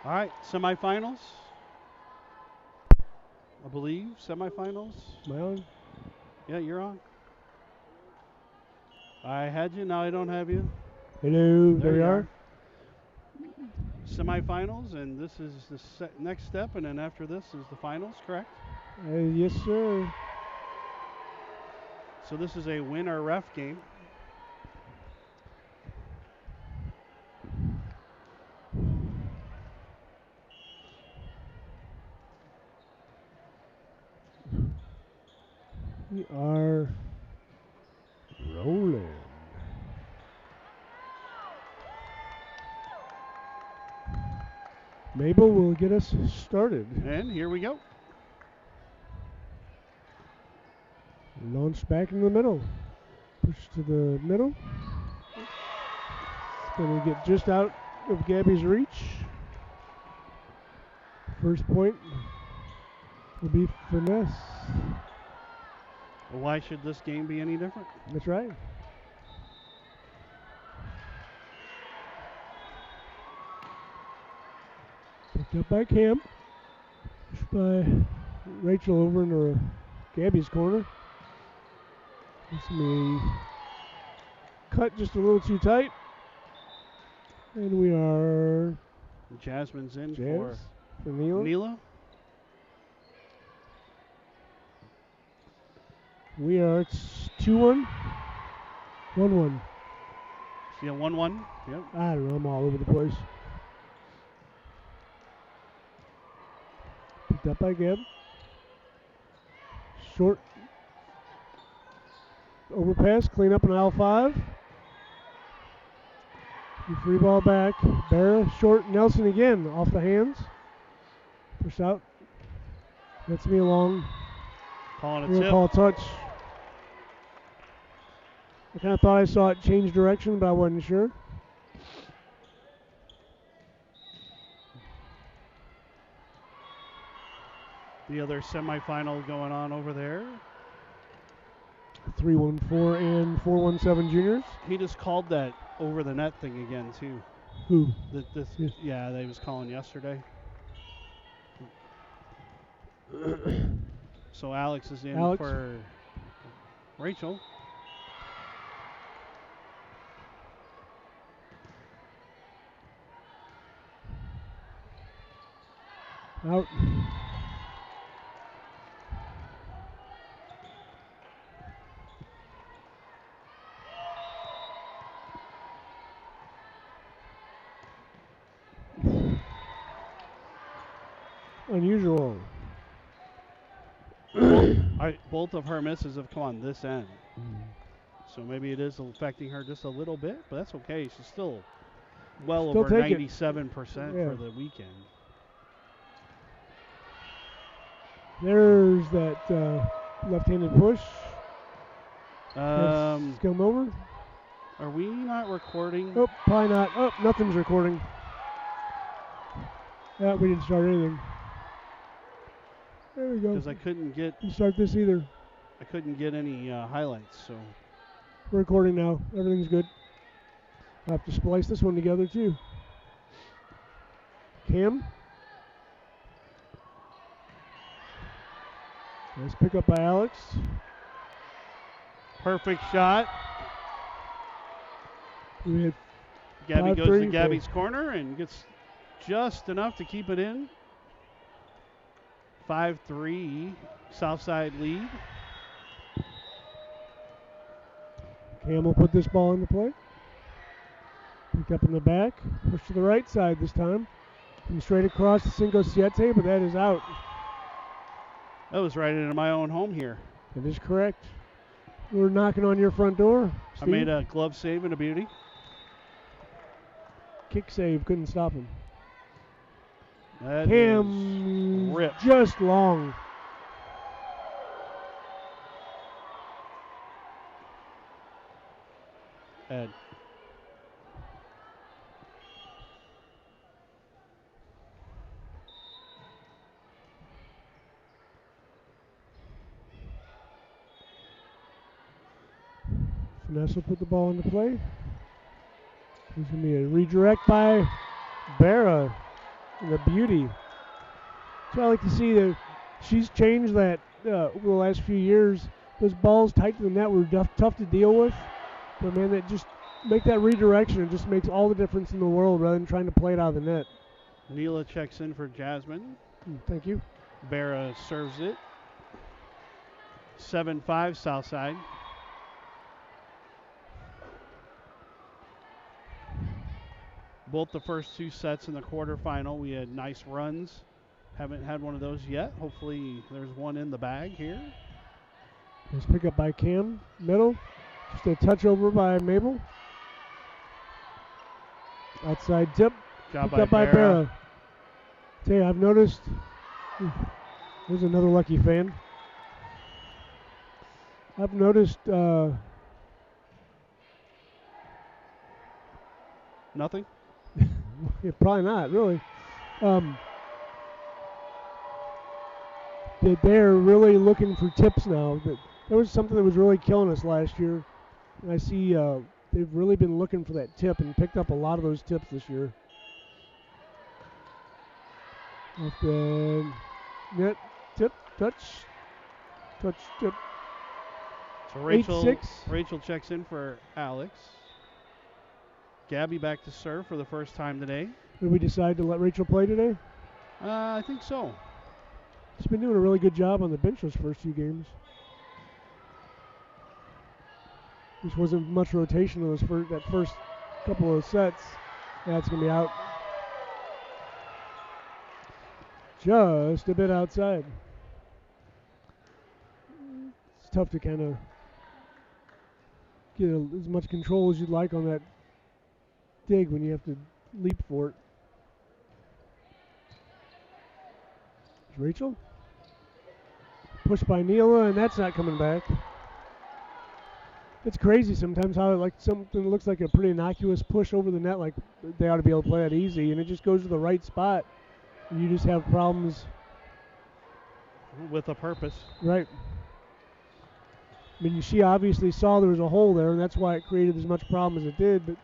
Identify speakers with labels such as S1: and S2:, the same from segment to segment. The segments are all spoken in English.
S1: All right, semifinals. I believe semifinals.
S2: Am I on?
S1: Yeah, you're on. I had you, now I don't have you.
S2: Hello, there we
S1: you
S2: are.
S1: Semifinals, and this is the next step, and then after this is the finals, correct?
S2: Yes, sir.
S1: So this is a win or ref game.
S2: We are rolling. Mabel will get us started.
S1: And here we go.
S2: Launch back in the middle. Push to the middle. It's going to get just out of Gabby's reach. First point will be Finesse.
S1: Well, why should this game be any different?
S2: That's right. Picked up by Cam. Pushed by Rachel over into Gabby's corner. It's me cut just a little too tight. And we are
S1: Jasmine's in
S2: for
S1: Neela.
S2: Neela. We are 2-1. 1-1.
S1: Yeah, 1-1. Yep.
S2: I don't know. I'm all over the place. Picked up by Gab. Short overpass. Clean up in aisle 5. Free ball back. Barra short. Nelson again off the hands. Push out. Gets me along.
S1: Calling a tip.
S2: Call touch. I kind of thought I saw it change direction, but I wasn't sure.
S1: The other semifinal going on over there.
S2: 3-1-4 and 4-1-7 juniors.
S1: He just called that over the net thing again too.
S2: Who?
S1: Yeah, they was calling yesterday. So Alex is in for Rachel.
S2: Out. Unusual.
S1: Both of her misses have come on this end. So maybe it is affecting her just a little bit, but that's okay. She's still over 97% for the weekend.
S2: There's that left-handed push. Come over.
S1: Are we not recording?
S2: Oh, probably not. Oh, nothing's recording. Yeah, we didn't start anything. There we go.
S1: Because I couldn't
S2: start this either.
S1: I couldn't get any highlights, so.
S2: We're recording now. Everything's good. I have to splice this one together too. Cam. Nice pickup by Alex.
S1: Perfect shot.
S2: We had
S1: Gabby goes to Gabby's corner and gets just enough to keep it in. 5-3, Southside lead.
S2: Cam will put this ball into play. Pick up in the back. Push to the right side this time. And straight across to Cinco Siete, but that is out.
S1: That was right into my own home here.
S2: That is correct. We're knocking on your front door, Steve.
S1: I made a glove save and a beauty.
S2: Kick save, couldn't stop him.
S1: That
S2: Cam just long.
S1: Ed.
S2: Finesse will put the ball into play. There's going to be a redirect by Barra. and a beauty. So I like to see that she's changed that over the last few years. Those balls tight to the net were tough to deal with. But, man, that just make that redirection. It just makes all the difference in the world rather than trying to play it out of the net.
S1: Neela checks in for Jasmine.
S2: Thank you.
S1: Barra serves it. 7-5 Southside. Both the first two sets in the quarterfinal, we had nice runs. Haven't had one of those yet. Hopefully there's one in the bag here.
S2: Nice pick up by Cam. Middle. Just a touch over by Mabel. Outside tip.
S1: Job
S2: Picked up by Barra. Tell you, I've noticed. There's another lucky fan. I've noticed.
S1: Nothing?
S2: Yeah, probably not, really. That they're really looking for tips now. That was something that was really killing us last year. And I see they've really been looking for that tip and picked up a lot of those tips this year. Off the net, tip, touch, tip.
S1: So Rachel
S2: 8-6.
S1: Rachel checks in for Alex. Gabby back to serve for the first time today.
S2: Did we decide to let Rachel play today?
S1: I think so.
S2: She's been doing a really good job on the bench those first few games. Just wasn't much rotation in that first couple of sets. That's going to be out. Just a bit outside. It's tough to kind of get as much control as you'd like on that dig when you have to leap for it. Rachel. Pushed by Neela, and that's not coming back. It's crazy sometimes how like something looks like a pretty innocuous push over the net, like they ought to be able to play that easy, and it just goes to the right spot, and you just have problems.
S1: With a purpose.
S2: Right. I mean, she obviously saw there was a hole there, and that's why it created as much problem as it did, but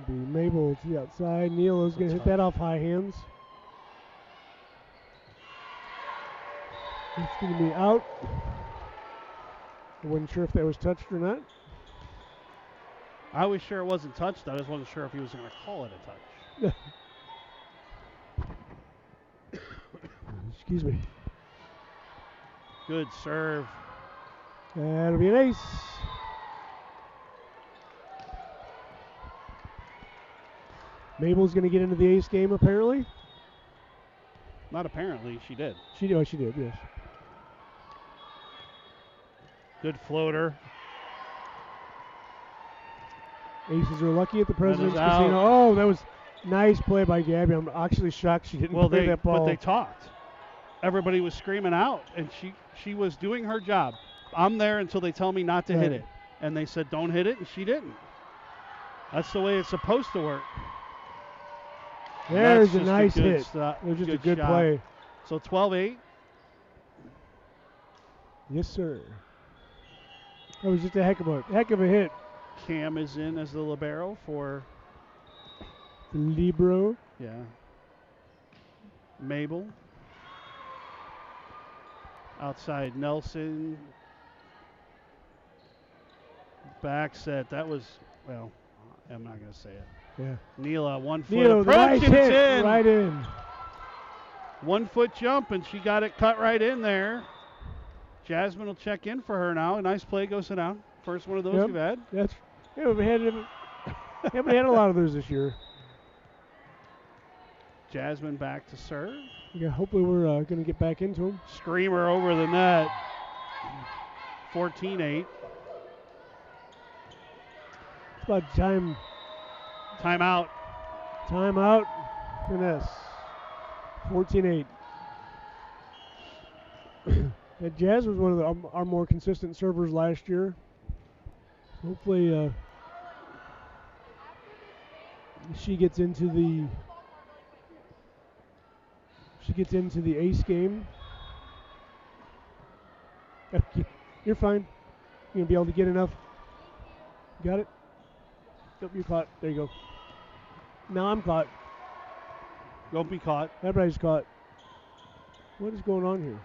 S2: be Mabel to the outside. Neela's going to hit that off high hands. It's going to be out. I wasn't sure if that was touched or not.
S1: I was sure it wasn't touched. I just wasn't sure if he was going to call it a touch.
S2: Excuse me.
S1: Good serve.
S2: That'll be an ace. Mabel's going to get into the ace game, apparently.
S1: Not apparently, she did.
S2: She did, yes.
S1: Good floater.
S2: Aces are lucky at the President's Casino. Oh, that was nice play by Gabby. I'm actually shocked she didn't play that ball.
S1: But they talked. Everybody was screaming out, and she was doing her job. I'm there until they tell me not to hit it. And they said, don't hit it, and she didn't. That's the way it's supposed to work.
S2: There's a nice hit. It was just a good play.
S1: So 12-8.
S2: Yes, sir. That was just a heck of a hit.
S1: Cam is in as the libero for
S2: the libero.
S1: Yeah. Mabel. Outside Nelson. Back set. That was, well, I'm not going to say it.
S2: Yeah.
S1: Neela, 1 foot approach,
S2: nice
S1: and it's
S2: hit
S1: in.
S2: Right in.
S1: 1 foot jump, and she got it cut right in there. Jasmine will check in for her now. A nice play goes down. First one of those we've had.
S2: We haven't had a lot of those this year.
S1: Jasmine back to serve.
S2: Yeah, hopefully we're going to get back into them.
S1: Screamer over the net. 14-8.
S2: It's about time.
S1: Timeout.
S2: Timeout. Finesse. 14-8. Jazz was one of our more consistent servers last year. Hopefully she gets into the ace game. You're fine. going to be able to get enough. Got it? Nope, you caught. There you go. Now I'm caught.
S1: Don't be caught.
S2: Everybody's caught. What is going on here?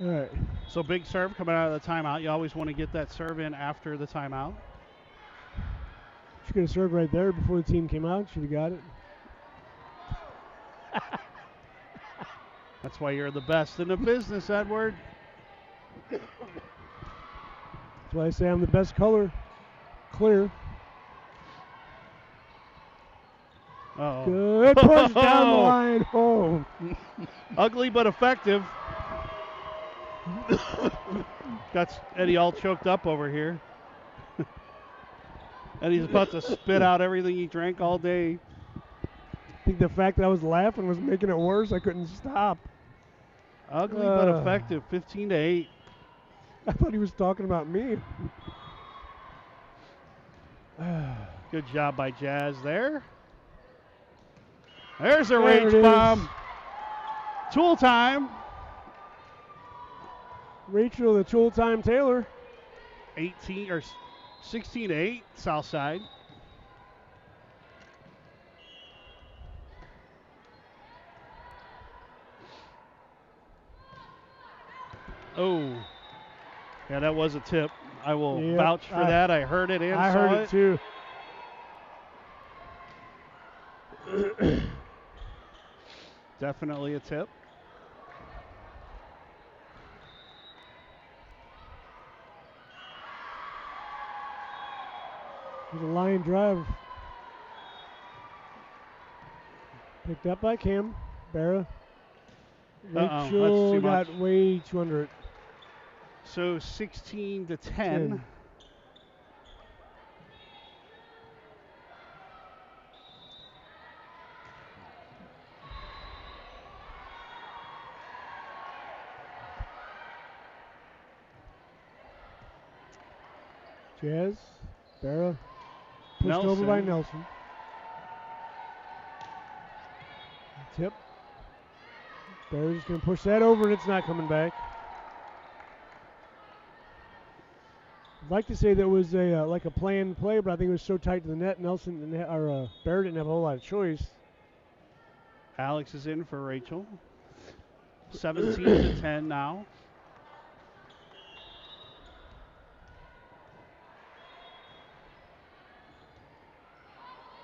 S2: All right.
S1: So big serve coming out of the timeout. You always want to get that serve in after the timeout.
S2: She could have served right there before the team came out. Should have got it.
S1: That's why you're the best in the business, Edward.
S2: That's why I say I'm the best color. Clear.
S1: Uh-oh.
S2: Good push down the line home.
S1: Ugly but effective. Got Eddie all choked up over here. Eddie's about to spit out everything he drank all day.
S2: I think the fact that I was laughing was making it worse. I couldn't stop.
S1: Ugly but effective, 15-8.
S2: I thought he was talking about me.
S1: Good job by Jazz there. There's a rage bomb. Tool time.
S2: Rachel, the tool time Taylor.
S1: 16-8, south side. Oh, yeah, that was a tip. I will vouch for that. I heard it and
S2: I
S1: saw
S2: heard it too.
S1: Definitely a tip.
S2: There's a line drive. Picked up by Cam. Barra. Rachel got way too under it.
S1: So 16-10.
S2: Jazz. Barra. Pushed over by Nelson. Tip. Barra's just going to push that over, and it's not coming back. I'd like to say that was a like a planned play, but I think it was so tight to the net, Nelson or Barra didn't have a whole lot of choice.
S1: Alex is in for Rachel. 17-10 now.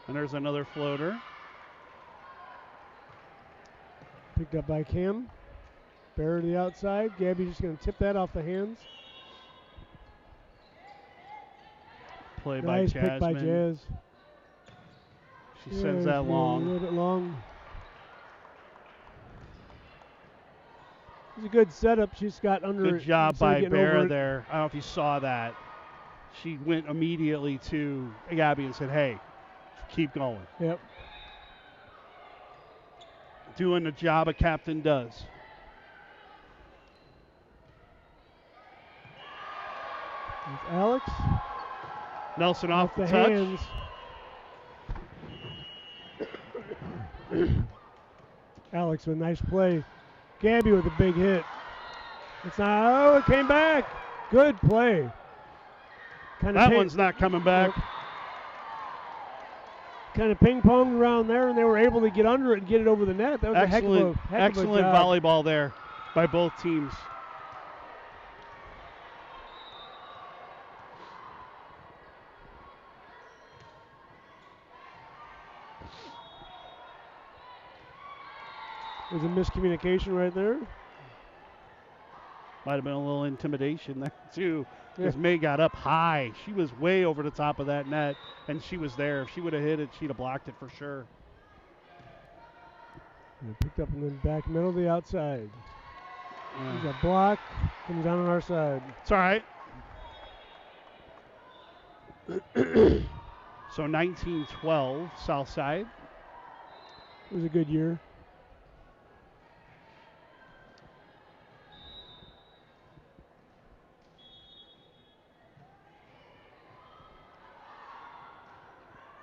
S1: And there's another floater.
S2: Picked up by Cam. Barra to the outside. Gabby just going to tip that off the hands.
S1: Play by Jasmine.
S2: Nice pick by Jazz.
S1: She sends that long.
S2: A little bit long. It's a good setup. She's got under.
S1: Good job by Barra there. I don't know if you saw that. She went immediately to Gabby and said, hey, keep going.
S2: Yep.
S1: Doing the job a captain does.
S2: It's Alex.
S1: Nelson off the
S2: touch. Hands. Alex with a nice play. Gabby with a big hit. It's not. Oh, it came back. Good play.
S1: That one's not coming back.
S2: Kind of ping-ponged around there, and they were able to get under it and get it over the net. That was
S1: excellent,
S2: a heck of a job.
S1: Volleyball there by both teams.
S2: There's a miscommunication right there.
S1: Might have been a little intimidation there, too, because May got up high. She was way over the top of that net, and she was there. If she would have hit it, she'd have blocked it for sure.
S2: And picked up in the back middle of the outside. There's a block. Comes down on our side.
S1: It's all right. So 19-12, south side.
S2: It was a good year.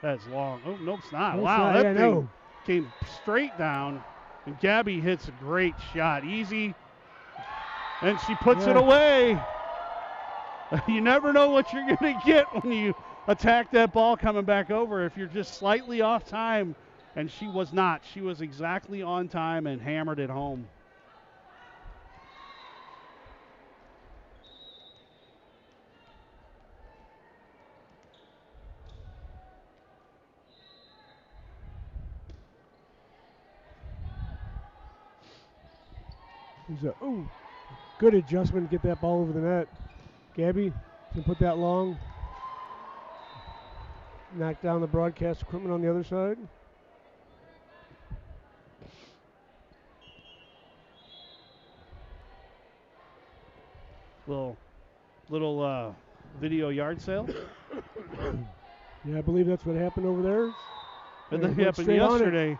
S1: That's long. Oh, no, it's not.
S2: No,
S1: wow,
S2: it's not.
S1: that thing came straight down. And Gabby hits a great shot. Easy. And she puts it away. You never know what you're going to get when you attack that ball coming back over. If you're just slightly off time, and she was not. She was exactly on time and hammered it home.
S2: Good adjustment to get that ball over the net. Gabby can put that long. Knock down the broadcast equipment on the other side.
S1: Little video yard sale.
S2: Yeah, I believe that's what happened over there.
S1: And that happened yesterday.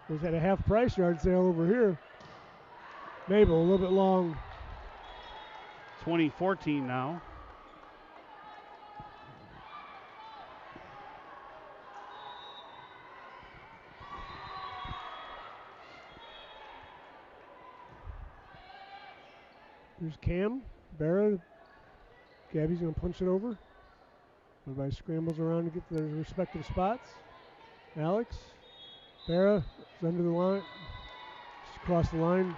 S2: Was at a half price yard sale over here. Mabel, a little bit long.
S1: 2014 now.
S2: Here's Cam, Barra. Gabby's going to punch it over. Everybody scrambles around to get to their respective spots. Alex, Barra is under the line. Just across the line.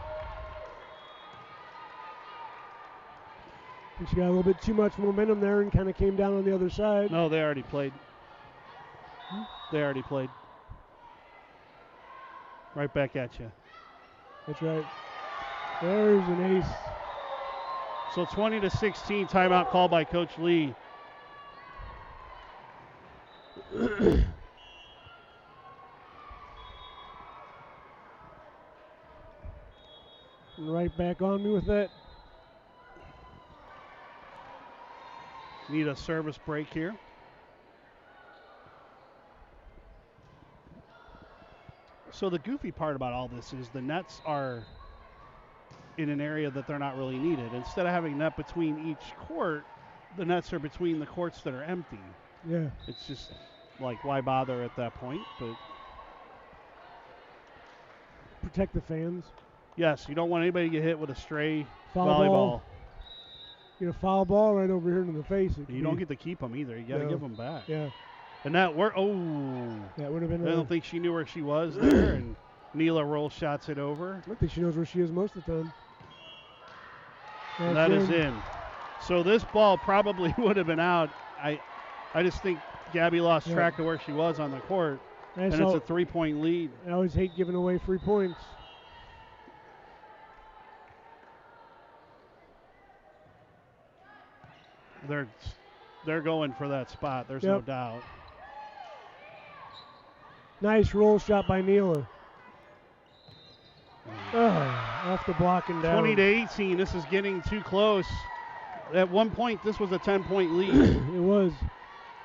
S2: And she got a little bit too much momentum there and kind of came down on the other side.
S1: No, they already played. They already played. Right back at you.
S2: That's right. There's an ace.
S1: So 20-16, timeout called by Coach Lee.
S2: Right back on me with that.
S1: Need a service break here. So the goofy part about all this is the nets are in an area that they're not really needed. Instead of having net between each court, the nets are between the courts that are empty.
S2: Yeah.
S1: It's just like, why bother at that point? But
S2: protect the fans.
S1: Yes, you don't want anybody to get hit with a stray
S2: foul
S1: volleyball.
S2: Ball. Get a foul ball right over here in the face.
S1: You don't get to keep them either. You got to give them back.
S2: Yeah.
S1: And that worked. Oh.
S2: That would have been.
S1: I don't think she knew where she was there, and Neela roll shots it over.
S2: I don't think she knows where she is most of the time.
S1: And that is in. So this ball probably would have been out. I just think Gabby lost track of where she was on the court, and it's a 3-point lead.
S2: I always hate giving away free points.
S1: They're going for that spot. There's no doubt.
S2: Nice roll shot by Neela. Off the block and down.
S1: 20-18. This is getting too close. At one point, this was a 10-point lead.
S2: It was.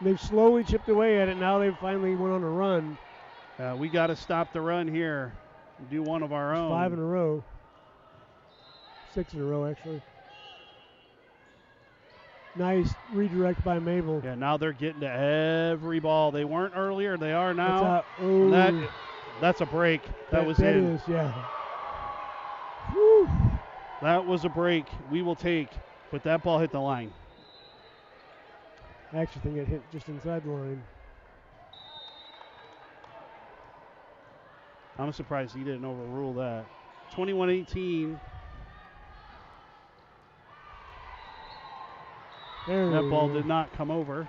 S2: They've slowly chipped away at it. Now they finally went on a run.
S1: We got to stop the run here. Do one of our own.
S2: 5 in a row. 6 in a row, actually. Nice redirect by Mabel.
S1: Yeah, now they're getting to every ball. They weren't earlier. They are now. That's a break. That was in.
S2: That is, yeah. Whew.
S1: That was a break we will take, but that ball hit the line.
S2: I actually think it hit just inside the line.
S1: I'm surprised he didn't overrule that. 21-18. That ball did not come over.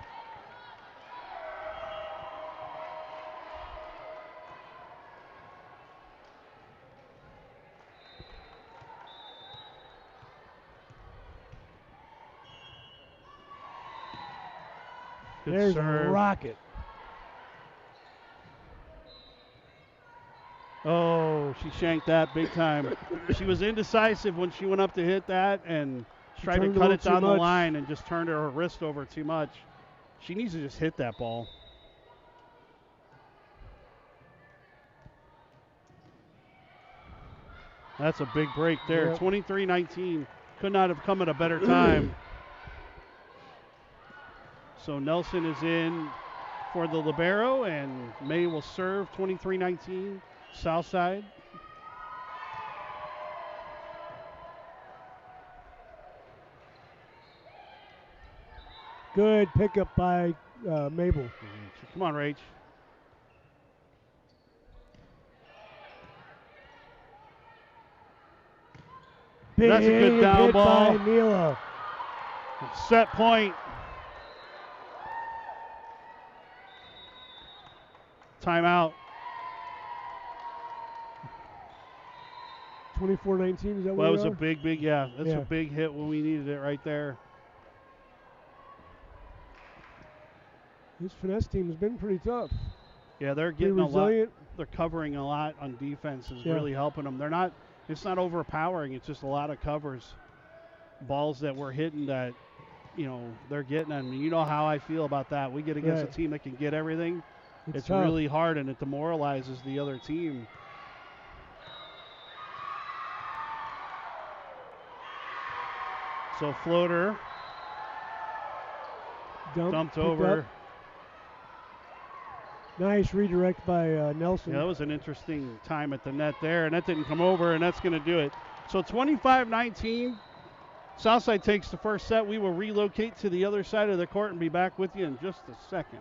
S1: Good
S2: There's
S1: serve.
S2: A rocket.
S1: Oh, she shanked that big time. She was indecisive when she went up to hit that and tried to cut it down the line and just turned her wrist over too much. She needs to just hit that ball. That's a big break there. Yep. 23-19. Could not have come at a better time. So Nelson is in for the libero, and May will serve. 23-19, south side.
S2: Good pickup by Mabel.
S1: Come on, Rach.
S2: Big
S1: That's a good down
S2: hit
S1: ball.
S2: by Neela.
S1: Set point. Timeout.
S2: 24-19, is that
S1: Well,
S2: what
S1: that
S2: we
S1: was
S2: are?
S1: a big, that's a big hit when we needed it right there.
S2: This Finesse team has been pretty tough.
S1: Yeah, they're getting a lot. They're covering a lot on defense is really helping them. They're not. It's not overpowering. It's just a lot of covers. Balls that we're hitting that, they're getting. And you know how I feel about that. We get against a team that can get everything. It's really hard, and it demoralizes the other team. So floater dumped over.
S2: Up. Nice redirect by Nelson.
S1: Yeah, that was an interesting time at the net there, and that didn't come over, and that's going to do it. So 25-19, Southside takes the first set. We will relocate to the other side of the court and be back with you in just a second.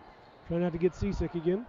S2: Try not to get seasick again.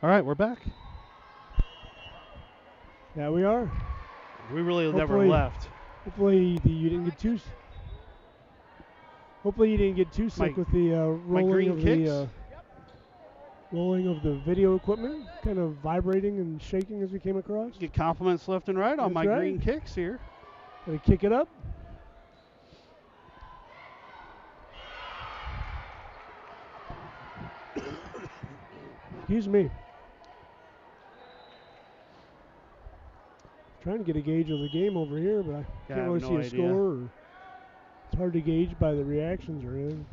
S1: All right, we're back.
S2: Yeah, we are.
S1: We really never left.
S2: Hopefully you didn't get too. Hopefully you didn't get too sick with the rolling of the video equipment, kind of vibrating and shaking as we came across.
S1: Get compliments left and right on my green kicks here.
S2: Gotta kick it up. Excuse me. Trying to get a gauge of the game over here, but I can't really see a score. It's hard to gauge by the reactions or anything.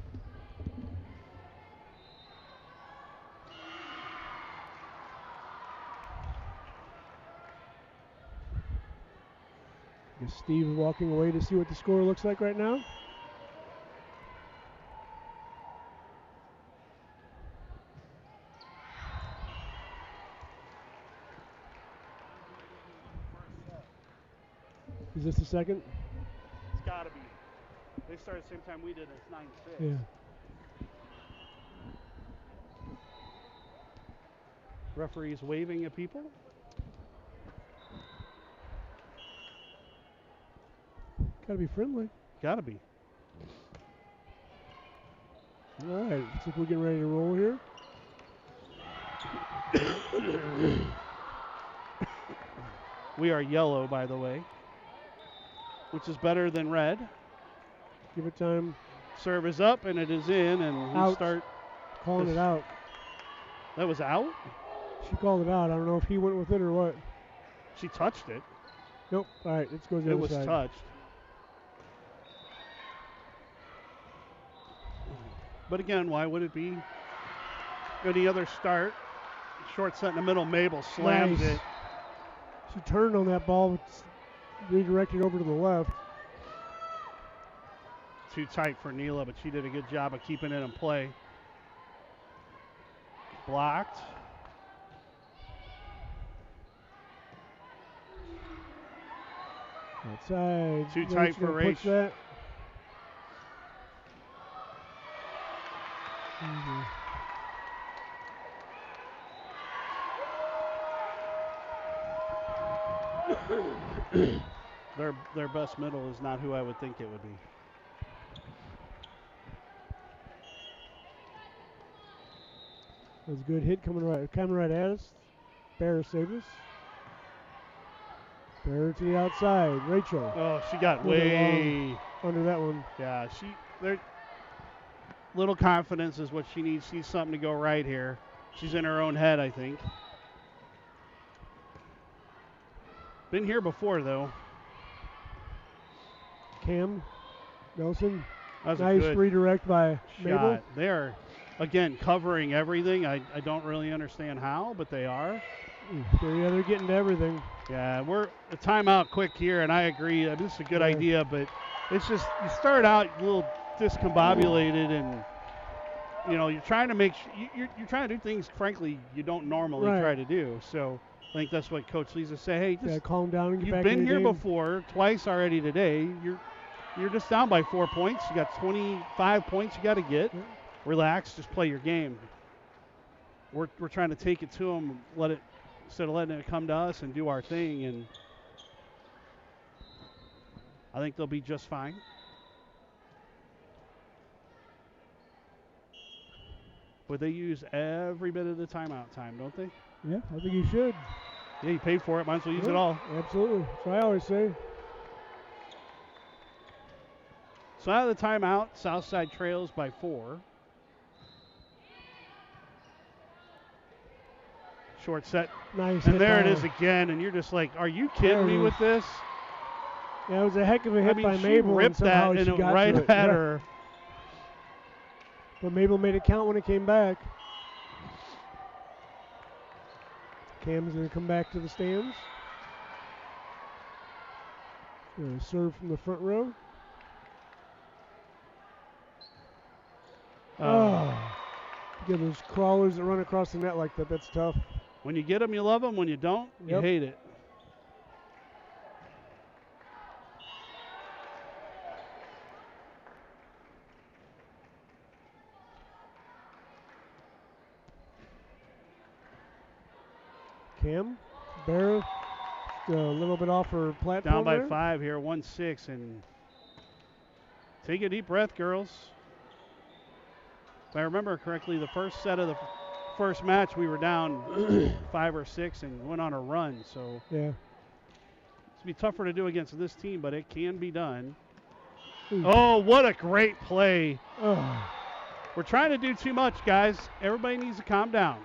S2: Is Steve walking away to see what the score looks like right now? Is this the second?
S1: It's got to be. They started the same time we did. It's 9-6.
S2: Yeah.
S1: Referees waving at people.
S2: Got to be friendly.
S1: Got to be.
S2: All right. Looks like we're getting ready to roll here.
S1: We are yellow, by the way, which is better than red.
S2: Give it time.
S1: Serve is up, and it is in, and we start
S2: calling it out.
S1: That was out?
S2: She called it out. I don't know if he went with it or what.
S1: She touched it.
S2: Nope. All right, let's go to the other side.
S1: It was touched. But again, why would it be any other start? Short set in the middle. Mabel slams it.
S2: She turned on that ball, redirected over to the left.
S1: Too tight for Neela, but she did a good job of keeping it in play. Blocked.
S2: Outside.
S1: Too tight for Rach. Their best middle is not who I would think it would be.
S2: That's a good hit coming right at us. Bear saved us. Bear to the outside. Rachel.
S1: Oh, she got way
S2: under that one.
S1: Yeah, little confidence is what she needs. She needs something to go right here. She's in her own head, I think. Been here before, though.
S2: Cam Nelson.
S1: That was
S2: nice
S1: a good
S2: redirect by
S1: shot.
S2: Mabel.
S1: They're, again, covering everything. I don't really understand how, but they are.
S2: They're getting to everything.
S1: Yeah, we're a timeout quick here, and I agree. This is a good idea, but it's just you start out a little discombobulated, and you're trying to you're trying to do things, frankly, you don't normally try to do. So I think that's what Coach Lisa said. Hey, just
S2: calm down and get
S1: you've
S2: back
S1: been
S2: in the
S1: here
S2: game.
S1: before twice already today. You're just down by 4 points. You got 25 points you got to get.
S2: Yeah.
S1: Relax, just play your game. We're trying to take it to them, instead of letting it come to us and do our thing, and I think they'll be just fine. But they use every bit of the timeout time, don't they?
S2: Yeah, I think you should.
S1: Yeah, you paid for it. Might as well use it all.
S2: Absolutely. That's what I always say.
S1: So out of the timeout, Southside trails by 4. Short set.
S2: Nice.
S1: And there it is again, and you're just like, are you kidding me with this?
S2: Yeah, it was a heck of a hit by
S1: she
S2: Mabel.
S1: ripped
S2: and
S1: that, and it
S2: got
S1: right
S2: it.
S1: at her.
S2: But Mabel made it count when it came back. Cam's going to come back to the stands. Going to serve from the front row. Get those crawlers that run across the net like that. That's tough.
S1: When you get them, you love them. When you don't, you hate it.
S2: Cam, Bear, a little bit off her platform.
S1: Down by
S2: there.
S1: 5 here, 1-6, and take a deep breath, girls. If I remember correctly, the first set of the first match, we were down 5 or 6 and went on a run. So
S2: yeah,
S1: it's be tougher to do against this team, but it can be done. Oh, what a great play! We're trying to do too much, guys. Everybody needs to calm down.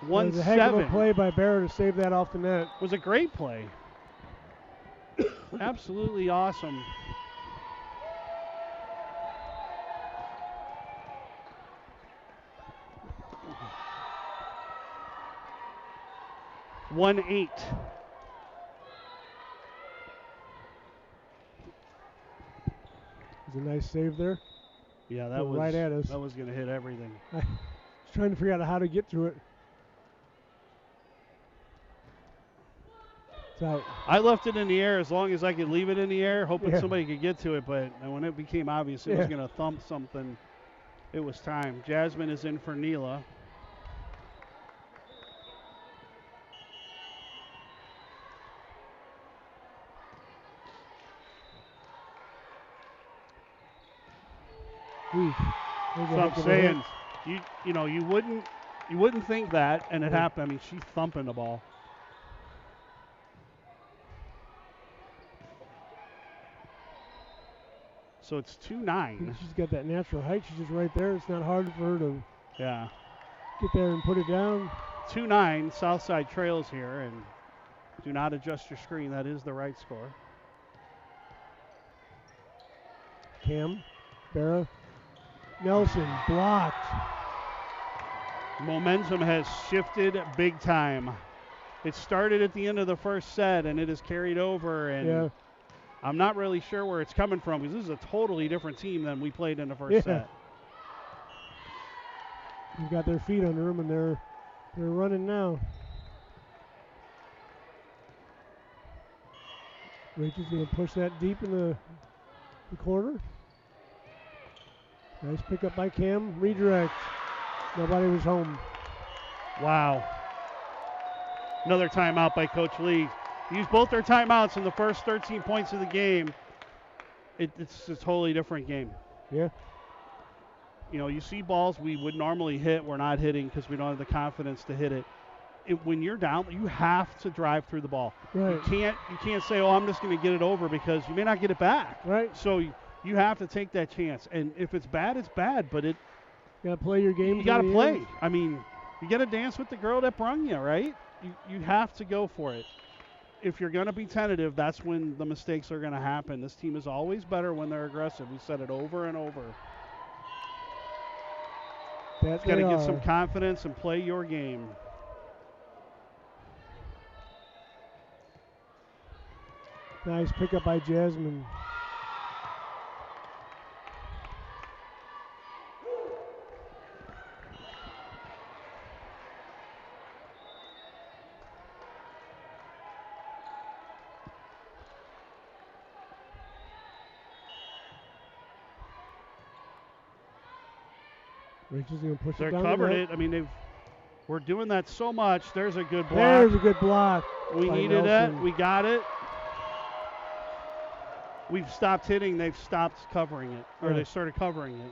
S1: 1-7.
S2: It was a heck of a play by Bear to save that off the net.
S1: It was a great play. Absolutely awesome. It was
S2: a nice save there.
S1: Yeah, that was
S2: right at us.
S1: That was going to hit everything.
S2: I was trying to figure out how to get to it.
S1: I left it in the air as long as I could leave it in the air, hoping somebody could get to it. But when it became obvious it was going to thump something, it was time. Jasmine is in for Neela. So I'm saying, you wouldn't think that, and it happened. I mean, she's thumping the ball. So it's 2-9.
S2: She's got that natural height. She's just right there. It's not hard for her to get there and put it down.
S1: 2-9. Southside trails here, and do not adjust your screen. That is the right score.
S2: Cam, Barra, Nelson blocked.
S1: Momentum has shifted big time. It started at the end of the first set, and it has carried over, and I'm not really sure where it's coming from because this is a totally different team than we played in the first set.
S2: They've got their feet under them, and they're running now. Rachel's going to push that deep in the corner. Nice pickup by Cam. Redirect. Nobody was home.
S1: Wow. Another timeout by Coach Lee. Used both their timeouts in the first 13 points of the game. It's a totally different game.
S2: Yeah.
S1: You know, you see balls we would normally hit, we're not hitting because we don't have the confidence to hit it. When you're down, you have to drive through the ball.
S2: Right.
S1: You can't say, oh, I'm just going to get it over, because you may not get it back.
S2: Right.
S1: So you have to take that chance. And if it's bad, it's bad. But
S2: you got to play your game.
S1: You got to play. I mean, you got to dance with the girl that brung you, right? You have to go for it. If you're going to be tentative, that's when the mistakes are going to happen. This team is always better when they're aggressive. We said it over and over. You got to get some confidence and play your game.
S2: Nice pickup by Jasmine. Rachel's going to push it down.
S1: They covered it. I mean, we're doing that so much. There's a good block.
S2: There's a good block.
S1: We needed it. We got it. We've stopped hitting. They've stopped covering it. Or they started covering it.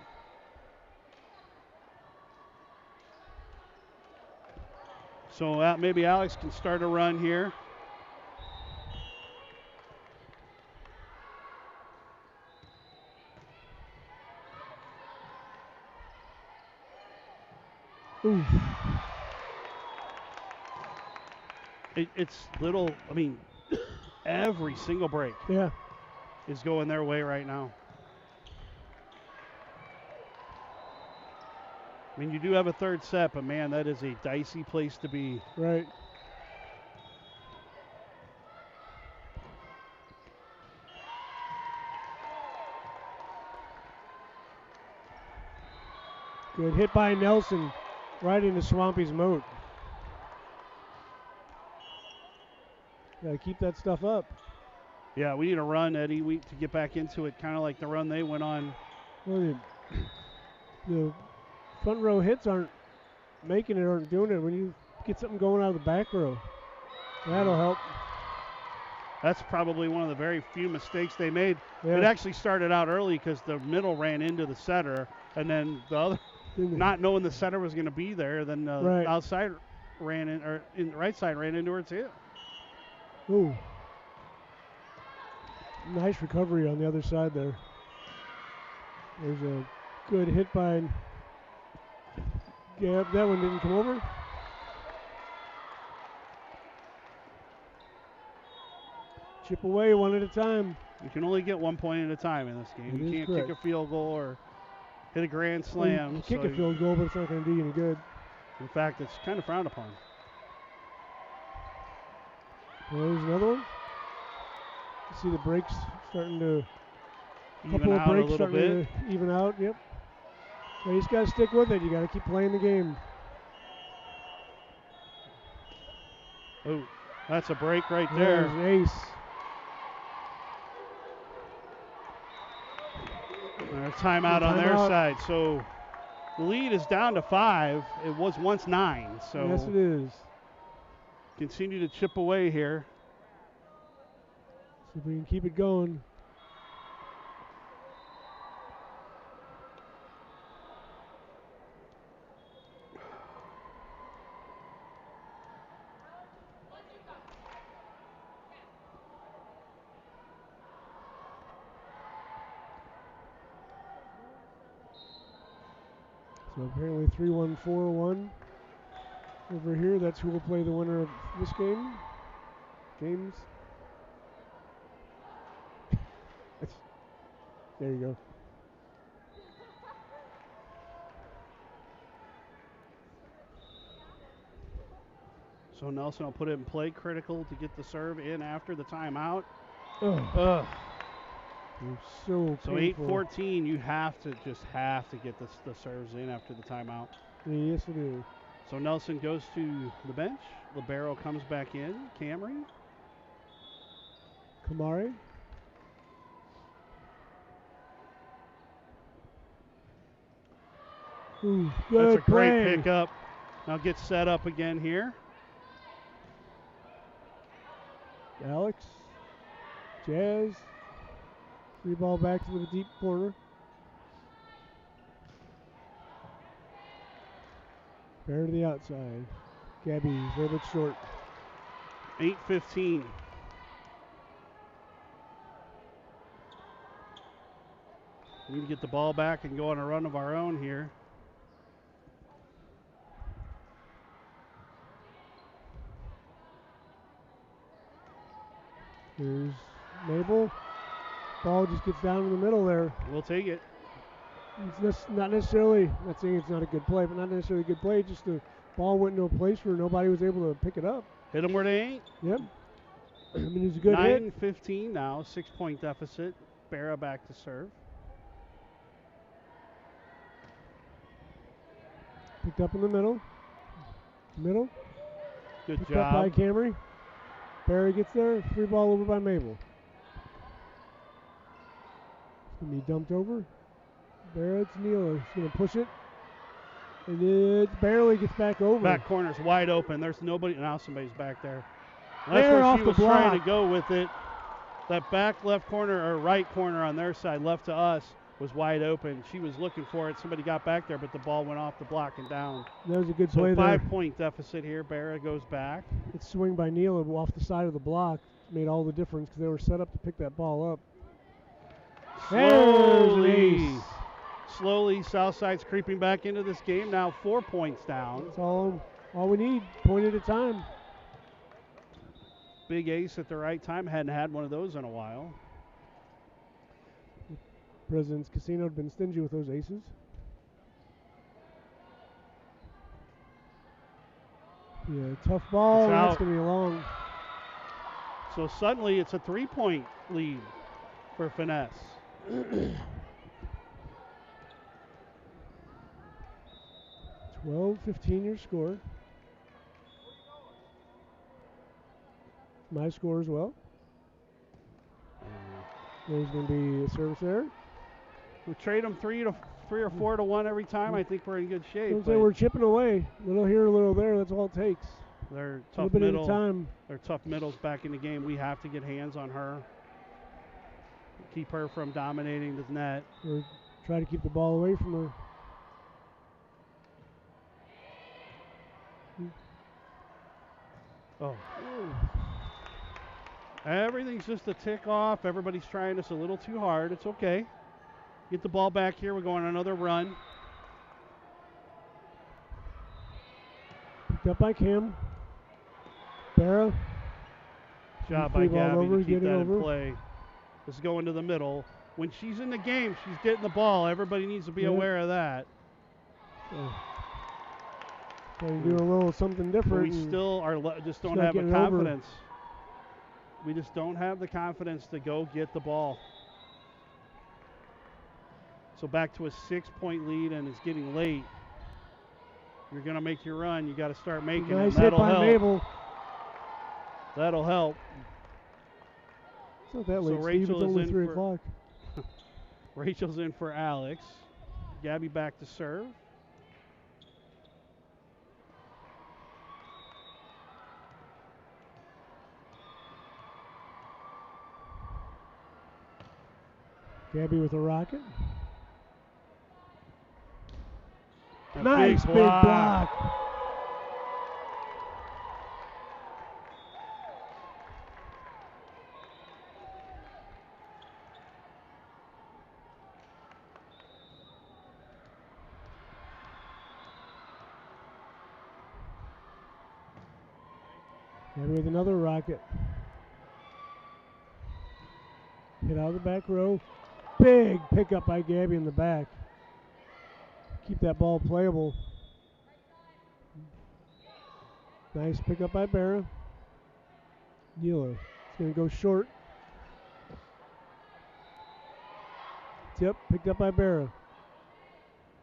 S1: So maybe Alex can start a run here.
S2: Ooh.
S1: It's little, I mean, every single break is going their way right now. I mean, you do have a third set, but, man, that is a dicey place to be.
S2: Right. Good hit by Nelson right into Swampy's moat. Got to keep that stuff up.
S1: Yeah, we need a run, Eddie, to get back into it, kind of like the run they went on.
S2: Well, the front row hits aren't making it, aren't doing it. When you get something going out of the back row, that'll help.
S1: That's probably one of the very few mistakes they made.
S2: Yeah.
S1: It actually started out early because the middle ran into the setter, and then the other, not knowing the setter was going to be there, then the outside ran in, or in the right side ran into her too.
S2: Ooh. Nice recovery on the other side there. There's a good hit by Gab. That one didn't come over. Chip away one at a time.
S1: You can only get 1 point at a time in this game. You can't kick a field goal or hit a grand slam.
S2: You can kick a field goal, but it's not going to do you any good.
S1: In fact, it's kind of frowned upon.
S2: Well, there's another one. You see the breaks starting to
S1: even out a little bit.
S2: To even out. Yep. So you just got to stick with it. You got to keep playing the game.
S1: Oh, that's a break right there.
S2: There's ace.
S1: Timeout on their side. So the lead is down to 5. It was once 9. So
S2: yes, it is.
S1: Continue to chip away here.
S2: See if we can keep it going. So apparently 3-1-4-1 over here. That's who will play the winner of this game. James. There you go.
S1: So Nelson will put it in play. Critical to get the serve in after the timeout.
S2: Ugh. So
S1: 8-14, you have to get the serves in after the timeout.
S2: Yes, it is.
S1: So Nelson goes to the bench. Libero comes back in. Camry.
S2: Kamari. Ooh, good
S1: That's a great
S2: play.
S1: pickup. Now get set up again here.
S2: Alex. Jazz. Free ball back to the deep corner. Bear to the outside. Gabby's a little bit short.
S1: 8:15. We need to get the ball back and go on a run of our own here.
S2: Here's Mabel. Ball just gets down in the middle there.
S1: We'll take it.
S2: It's not necessarily, not saying it's not a good play, but not necessarily a good play. Just the ball went into a place where nobody was able to pick it up.
S1: Hit them where they ain't.
S2: Yep. I mean, it was a good hit.
S1: 9:15 now, 6-point deficit. Barra back to serve.
S2: Picked up in the middle. Middle.
S1: Good
S2: Picked
S1: job.
S2: up by Camry. Barry gets there. Free ball over by Mabel. It's going to be dumped over. Barrett's Neal is going to push it. And it barely gets back over.
S1: Back corner's wide open. There's nobody. Now somebody's back there. That's
S2: There
S1: where
S2: off
S1: she
S2: the
S1: was trying to
S2: block.
S1: go with it. That back left corner or right corner on their side, left to us, was wide open. She was looking for it. Somebody got back there, but the ball went off the block and down.
S2: That was a good
S1: So
S2: play there.
S1: 5-point deficit here. Barra goes back.
S2: It's swing by Neal off the side of the block. Made all the difference because they were set up to pick that ball up.
S1: Slowly, Southside's creeping back into this game. Now 4 points down.
S2: That's all we need. Point at a time.
S1: Big ace at the right time. Hadn't had one of those in a while.
S2: President's Casino had been stingy with those aces. Yeah, tough ball.
S1: It's
S2: That's
S1: out.
S2: going to be long.
S1: So suddenly it's a 3-point lead for Finesse.
S2: 12-15 your score. My score as well. There's going to be a service error.
S1: We trade them 3 or 4 to 1 every time. I think we're in good shape.
S2: So we're chipping away. A little here, a little there. That's all it takes.
S1: They're
S2: A
S1: tough
S2: little bit
S1: middle.
S2: at a time.
S1: They're tough middles back in the game. We have to get hands on her. Keep her from dominating the net.
S2: Or try to keep the ball away from her.
S1: Oh. Everything's just a tick off. Everybody's trying us a little too hard. It's okay. Get the ball back here. We're going on another run.
S2: Picked up by Kim. Barra.
S1: Job by Gabby
S2: over,
S1: to keep that
S2: over.
S1: in play. This is going to the middle. When she's in the game, she's getting the ball. Everybody needs to be aware of that.
S2: Trying to do a little something different.
S1: But we still just don't have the confidence. We just don't have the confidence to go get the ball. So back to a 6-point lead, and it's getting late. You're going to make your run. You got to start making
S2: nice
S1: it. That'll
S2: hit by
S1: help.
S2: Mabel.
S1: That'll help.
S2: It's not that late,
S1: So
S2: Steve.
S1: Rachel
S2: It's only
S1: is
S2: 3
S1: in
S2: o'clock.
S1: Rachel's in for Alex. Gabby back to serve.
S2: Gabby with a rocket.
S1: A
S2: Nice big block. Gabby with another rocket. Hit out of the back row. Big pickup by Gabby in the back. Keep that ball playable. Nice pickup by Barra. Nealer. It's going to go short. Tip picked up by Barra.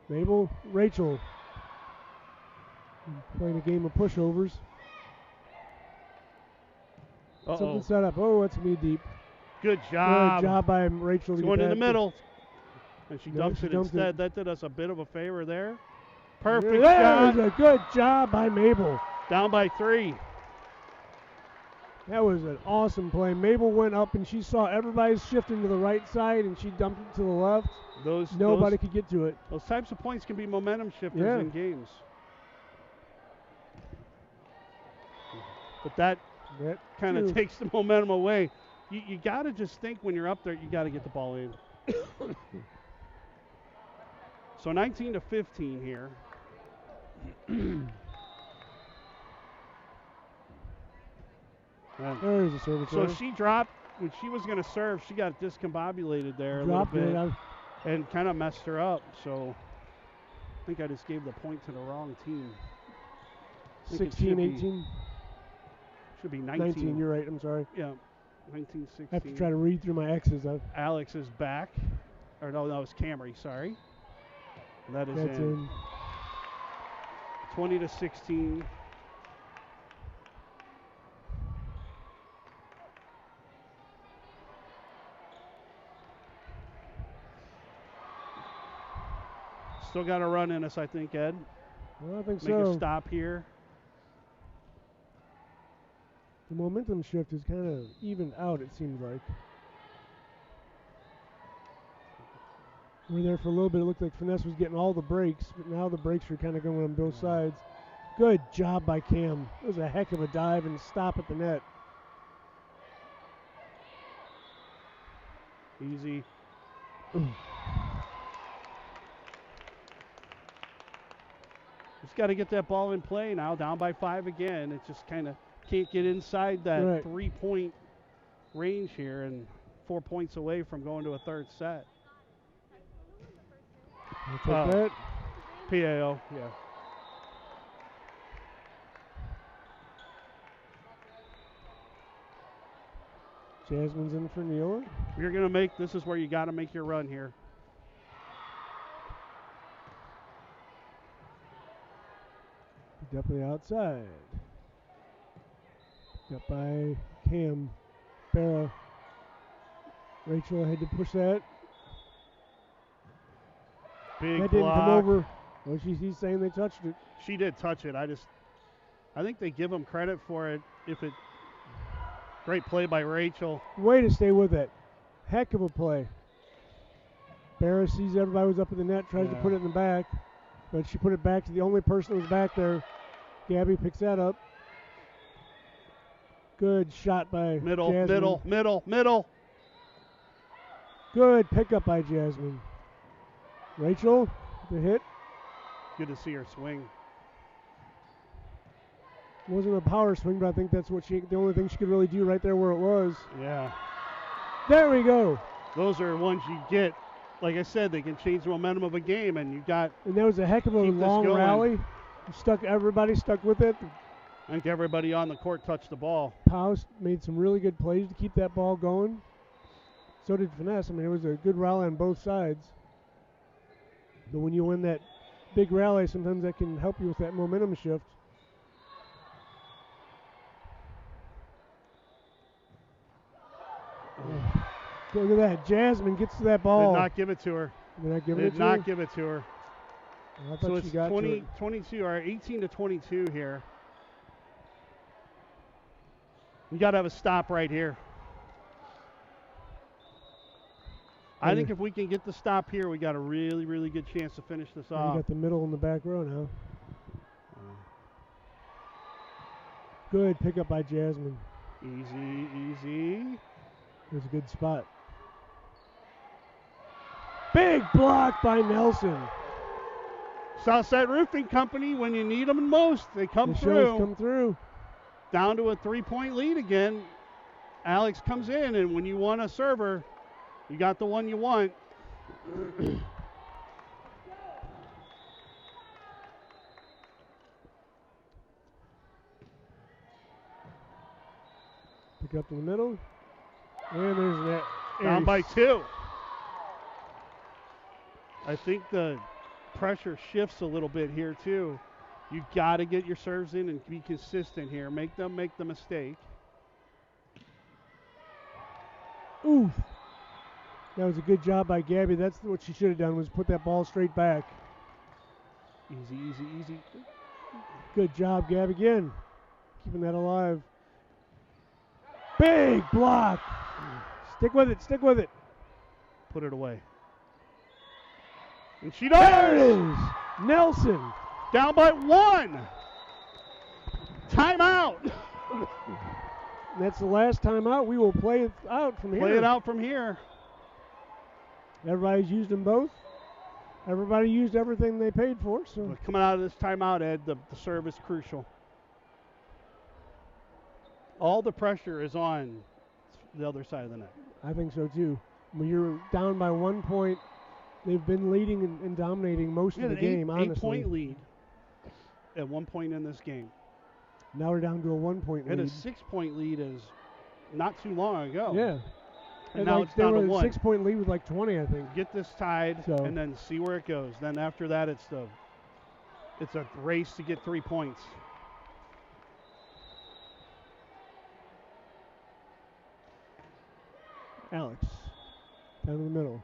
S2: Mabel, Rachel. Playing a game of pushovers. Something set up. Oh, that's me deep.
S1: Good job.
S2: Good job by Rachel.
S1: It's
S2: to
S1: going
S2: get
S1: in the
S2: that.
S1: middle. And she
S2: No,
S1: dumps
S2: she
S1: it
S2: dumped
S1: instead.
S2: it.
S1: That did us a bit of a favor there. Perfect
S2: There's
S1: shot.
S2: a good job by Mabel.
S1: Down by 3.
S2: That was an awesome play. Mabel went up and she saw everybody shifting to the right side and she dumped it to the left. Nobody could get to it.
S1: Those types of points can be momentum shifters in games. But that kind of takes the momentum away. You got to just think when you're up there, you got to get the ball in. So 19-15 here.
S2: There is a service.
S1: So she dropped when she was going to serve. She got discombobulated there a little bit and kind of messed her up. So I think I just gave the point to the wrong team.
S2: 16-18.
S1: Should be 19.
S2: 19. You're right. I'm sorry.
S1: Yeah, 19-16.
S2: I have to try to read through my X's.
S1: Alex is back. Or no, that was Camry. Sorry. That's in. 20-16. Still got a run in us, I think, Ed.
S2: Well, I think
S1: Make a stop here.
S2: The momentum shift is kind of evened out, it seems like. We were there for a little bit. It looked like Finesse was getting all the breaks, but now the breaks are kind of going on both sides. Good job by Cam. It was a heck of a dive and stop at the net.
S1: Easy. Just got to get that ball in play now. Down by 5 again. It just kind of can't get inside that 3-point range here, and 4 points away from going to a third set.
S2: I'll take that.
S1: PAO, yeah.
S2: Jasmine's in for Neela.
S1: You're going to make, this is where you got to make your run here.
S2: Definitely outside. Got by Cam. Barra. Rachel had to push that.
S1: Big
S2: that
S1: block.
S2: Didn't come over. Well, he's saying they touched it.
S1: She did touch it. I think they give them credit for it. Great play by Rachel.
S2: Way to stay with it. Heck of a play. Barra sees everybody was up in the net, tries to put it in the back, but she put it back to the only person that was back there. Gabby picks that up. Good shot by Jasmine.
S1: Middle.
S2: Good pickup by Jasmine. Rachel, the hit.
S1: Good to see her swing.
S2: Wasn't a power swing, but I think that's the only thing she could really do right there where it was.
S1: Yeah.
S2: There we go.
S1: Those are ones you get. Like I said, they can change the momentum of a game, and you got.
S2: And that was a heck of a long rally. Everybody stuck with it.
S1: I think everybody on the court touched the ball.
S2: PAO made some really good plays to keep that ball going. So did Finesse. I mean, it was a good rally on both sides. But when you win that big rally, sometimes that can help you with that momentum shift. Look at that. Jasmine gets to that ball.
S1: Did not give it to her.
S2: Did not give it to her?
S1: So it's 22 or 18-22 here. You got to have a stop right here. I think if we can get the stop here, we got a really, really good chance to finish this off.
S2: You got the middle and the back row now. Good pickup by Jasmine.
S1: Easy.
S2: There's a good spot. Big block by Nelson.
S1: Southside Roofing Company, when you need them most, they come through. Down to a 3-point lead again. Alex comes in, and when you want a server, you got the one you want.
S2: Pick up in the middle. And there's that.
S1: Down by 2. I think the pressure shifts a little bit here, too. You got to get your serves in and be consistent here. Make them make the mistake.
S2: Oof. That was a good job by Gabby. That's what she should have done, was put that ball straight back.
S1: Easy.
S2: Good job, Gabby, again. Keeping that alive. Big block. Stick with it. Stick with it.
S1: Put it away. And she does.
S2: There it is. Nelson.
S1: Down by 1. Timeout.
S2: That's the last timeout. We will play it out from here.
S1: Play it out from here.
S2: Everybody's used them both. Everybody used everything they paid for. So
S1: Coming out of this timeout, Ed, the serve is crucial. All the pressure is on the other side of the net.
S2: I think so too. When you're down by 1 point, they've been leading and dominating most of the game, honestly.
S1: 8-point lead at 1 point in this game.
S2: Now we're down to a 1 point lead.
S1: And a 6-point lead is not too long ago.
S2: Yeah.
S1: And now
S2: like
S1: it's down to 1.
S2: 6 point lead with like 20, I think.
S1: Get this tied and then see where it goes. Then after that, it's a race to get 3 points.
S2: Alex, down in the middle.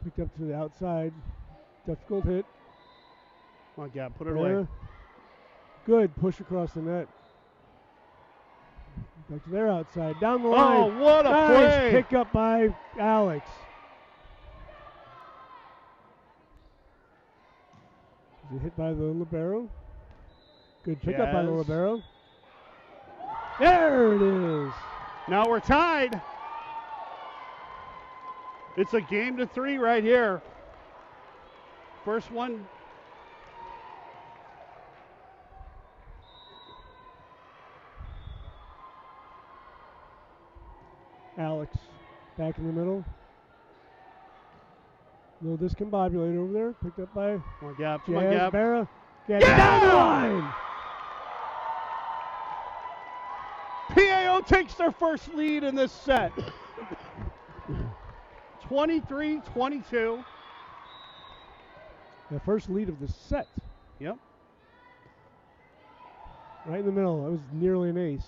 S2: Picked up to the outside. Difficult hit.
S1: Come on, Gab, put it away.
S2: Good push across the net. Back to their outside. Down the line.
S1: Oh, what a play.
S2: Pick up by Alex. Is it hit by the libero? Good pick up by the libero. There it is.
S1: Now we're tied. It's a game to 3 right here. First one.
S2: Alex back in the middle. Little discombobulated over there. Picked up by
S1: Come on, Gab. Come on, Gab.
S2: Barra. Down the line.
S1: PAO takes their first lead in this set. 23-22.
S2: The first lead of the set.
S1: Yep.
S2: Right in the middle. That was nearly an ace.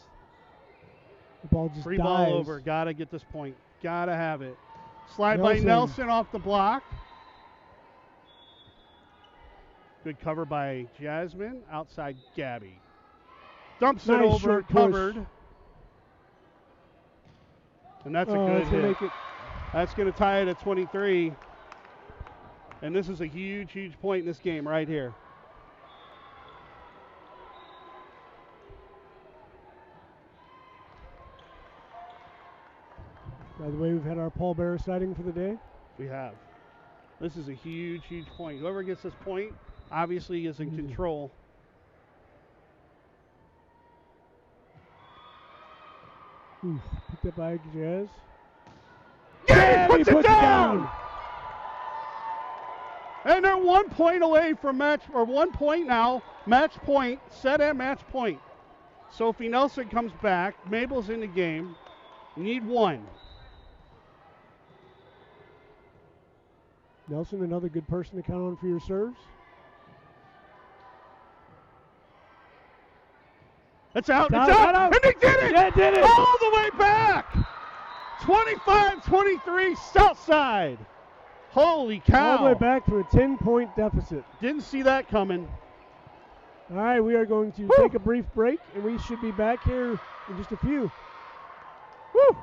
S2: The ball just
S1: Free
S2: dives.
S1: ball over. Got to get this point. Got to have it. Slide by Nelson off the block. Good cover by Jasmine. Outside Gabby. Dumps it over. Covered. And that's a good hit. That's going to tie it at 23. And this is a huge, huge point in this game right here.
S2: By the way, we've had our Paul Bearer sighting for the day.
S1: We have. This is a huge, huge point. Whoever gets this point obviously is in control.
S2: Picked up by Jazz.
S1: Yeah, he puts it down! And they're 1 point away from 1 point now. Match point, set and match point. Sophie Nelson comes back. Mabel's in the game. You need 1.
S2: Nelson, another good person to count on for your serves.
S1: It's out. It's out. And they did it.
S2: They did it.
S1: All the way back. 25-23 Southside. Holy cow.
S2: All the way back to a 10-point deficit.
S1: Didn't see that coming.
S2: All right, we are going to take a brief break, and we should be back here in just a few.
S1: Woo.